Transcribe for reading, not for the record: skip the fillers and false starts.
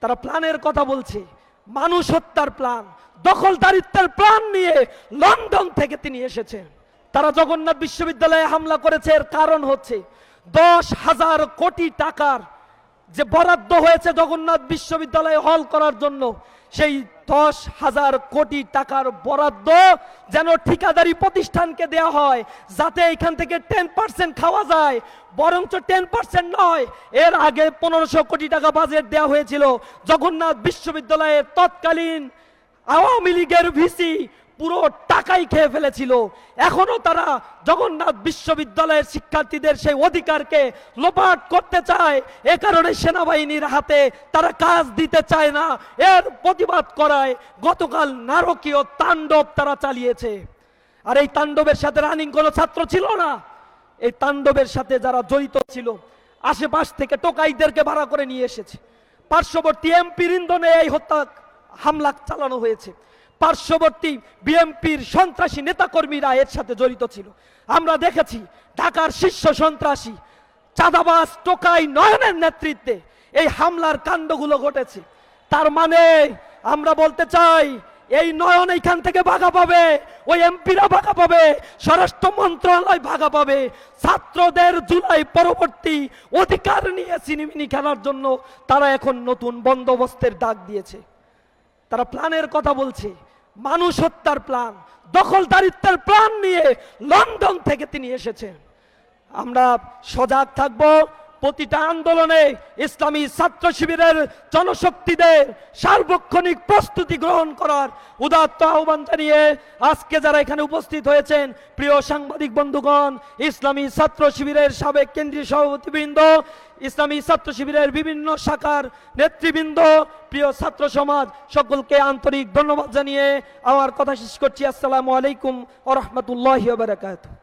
তারা প্ল্যানের কথা বলছে, মানুষ হত্যার প্ল্যান, দখলদারিত্বের প্ল্যান নিয়ে লন্ডন থেকে তিনি এসেছেন। তারা জগন্নাথ বিশ্ববিদ্যালয়ে হামলা করেছে, এর কারণ হচ্ছে 10,000 কোটি টাকার যে বরাদ্দ হয়েছে জগন্নাথ বিশ্ববিদ্যালয়ে হল করার জন্য, সেই 10,000 কোটি টাকার বরাদ্দ যেন ঠিকাদারি প্রতিষ্ঠানকে দেয়া হয়, যাতে এখান থেকে 10% খাওয়া যায়। বরঞ্চ 10% নয়, এর আগে 1500 কোটি টাকা বাজেট দেওয়া হয়েছিল জগন্নাথ বিশ্ববিদ্যালয়ের তৎকালীন আওয়ামী লীগের ভিসি পুরো টাকাই খেয়ে ফেলেছিল। এখনো তারা জগন্নাথ বিশ্ববিদ্যালয়ের শিক্ষার্থীদের সেই অধিকারকে লোপাট করতে চায়। এ কারণে সেনাবাহিনীর হাতে তারা কাজ দিতে চায় না। এর প্রতিবাদ করায় গতকাল নারকীয় তাণ্ডব তারা চালিয়েছে। আর এই তাণ্ডবের সাথে রানিং কোনো ছাত্র ছিল না। এই তাণ্ডবের সাথে যারা জড়িত ছিল আশেপাশ থেকে টোকাইদেরকে ভাড়া করে নিয়ে এসেছে। পার্শ্ববর্তী এমপির ইন্ধনে এই হত্যা হামলা চালানো হয়েছে। পার্শ্ববর্তী বিএনপির সন্ত্রাসী নেতাকর্মীরা এর সাথে জড়িত ছিল। আমরা দেখেছি ঢাকার শীর্ষ সন্ত্রাসী চাঁদাবাজ টোকাই নয়নের নেতৃত্বে এই হামলার কাণ্ডগুলো ঘটেছে। তার মানে আমরা বলতে চাই, এই নয়ন এইখান থেকে ভাগা পাবে, ওই এমপিরা ভাগা পাবে, স্বরাষ্ট্র মন্ত্রণালয় ভাগা পাবে। ছাত্রদের জুলাই পরবর্তী অধিকার নিয়ে সিনেমিনি খেলার জন্য তারা এখন নতুন বন্দোবস্তের ডাক দিয়েছে। তারা প্ল্যানের কথা বলছে, মানুষ হত্যার প্ল্যান, দখলদারিত্বের প্ল্যান নিয়ে লন্ডন থেকে তিনি এসেছেন। আমরা সজাগ থাকব। প্রতিটা আন্দোলনে ইসলামী ছাত্র শিবিরের জনশক্তিদের সার্বক্ষণিক প্রস্তুতি গ্রহণ করার উদাত্ত আহ্বান জানিয়ে আজকে যারা এখানে উপস্থিত হয়েছেন, প্রিয় সাংবাদিক বন্ধুগণ, ইসলামী ছাত্র শিবিরের সাবেক কেন্দ্রীয় সভাপতিবৃন্দ, ইসলামী ছাত্র শিবিরের বিভিন্ন শাখার নেতৃবৃন্দ, প্রিয় ছাত্র সমাজ, সকলকে আন্তরিক ধন্যবাদ জানিয়ে আমার কথা শেষ করছি। আসসালামু আলাইকুম ওয়া রাহমাতুল্লাহি ওয়া বারাকাতুহু।